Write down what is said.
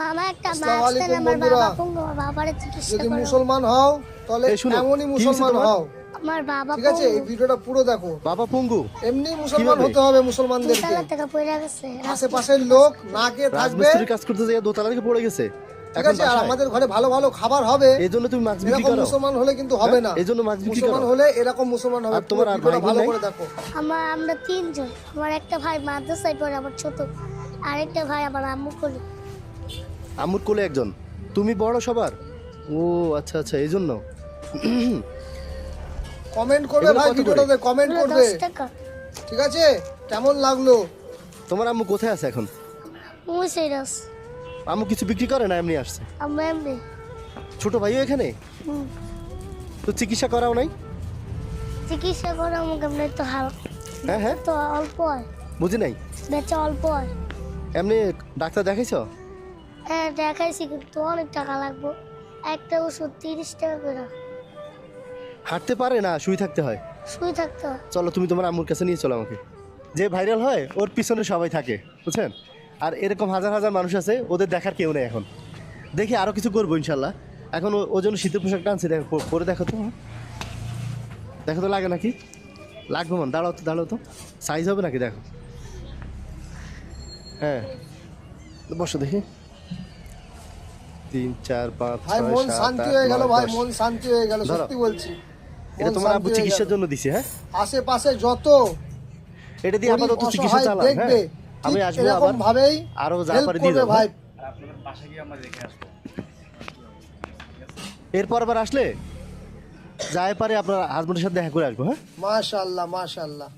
মামা একটা আসসালামু মাছ দেন আলাইকুম আমার বন্ধুরা। বাবা পঙ্গু আমার বাবারে চিকিৎসা যদি করো মুসলমান হও তাহলে এই শোনো, এমনই কি হয়েছে মুসলমান তোমার? হও, আমার বাবা ঠিক আছে? এই ভিডিওটা পুরো দেখো। বাবা পঙ্গু এমনি মুসলমান কিভাবে? হতে হবে মুসলমানদেরকে। দুতলা থেকে পড়ে গেছে আশেপাশের লোক না খেয়ে থাকবে, রাজমিস্ত্রি কাজ করতে যাই দোতলা থেকে পড়ে গেছে ঠিক এখন আছে? আর বাসায়? আমাদের ঘরে ভালো ভালো খাবার হবে, এই জন্য তুমি মাছ বিক্রি এরকম করো? মুসলমান হলে কিন্তু হবে না। এই জন্য মাছ বিক্রি মুসলমান করো? হলে এরকম মুসলমান হবে। আর তোমার আর ভিডিওটা ভাই বোন ভালো নাই? করে দেখো। আমরা তিনজন, আমার একটা ভাই মাদ্রাসায় পড়ে আমার ছোট, আরেকটা ভাই আমার আম্মু কোলে। আম্মুর কোলে একজন, তুমি বড় সবার? ও আচ্ছা আচ্ছা, এই জন্য। কমেন্ট করবে এগুলো ভাই, কত করে? ভিডিওটাতে কমেন্ট এগুলো করবে, 10 টাকা। ঠিক আছে? কেমন লাগলো? তোমার আম্মু কোথায় আছে এখন? মুসিরাস আম্মু কিছু বিক্রি করে না, এমনি আসছে? আমরা এমনি ছোট ভাইও এখানে? হুম, তো চিকিৎসা করাও নাই? চিকিৎসা করে আমাকে এমনি তো হ্যাঁ হ্যাঁ, তো অল্প হয়, বুঝি নাই। বেচা অল্প হয়। এমনি ডাক্তার দেখাইছো? হ্যাঁ দেখাইছি কিন্তু অনেক টাকা লাগবে, একটা ওষুধ 30 টাকা করে। হাঁটতে পারে না, শুই থাকতে হয়। শুয়ে থাকতে হয়। চলো তুমি তোমার আম্মুর কাছে নিয়ে চলো আমাকে। যে ভাইরাল হয় ওর পিছনে সবাই থাকে, বুঝছেন? আর এরকম হাজার হাজার মানুষ আছে, ওদের দেখার কেউ নেই এখন। দেখি আরও কিছু করবো ইনশাল্লাহ। এখন ও জন্য শীতের পোশাকটা আনছি, দেখো পরে দেখো তো। দেখো তো লাগে নাকি? লাগবে মন, দাঁড়াও তো, সাইজ হবে নাকি দেখো। হ্যাঁ বসো দেখি। 3 4 5 ভাই 6 মন 7 শান্তি 8 হয়ে গেল, 9 ভাই 10। মন শান্তি হয়ে গেল, ধরো। সত্যি বলছি। এটা মন তোমার আব্বু শান্তি হয়ে চিকিৎসার গেল। জন্য দিছে, হ্যাঁ? আশেপাশে যত এটা দিয়ে গরিব আপাতত চিকিৎসা অসহায় চালান, দেখবে, হ্যাঁ? আমি ঠিক আসবো এরকম আবার, ভাবেই আরো যা হেল্প পারি দিয়ে করবে যাবো, ভাই। এরপর আবার আসলে যাই পারে আপনার হাজবেন্ডের সাথে দেখা করে আসবো, হ্যাঁ? মাশাআল্লাহ মাশাআল্লাহ।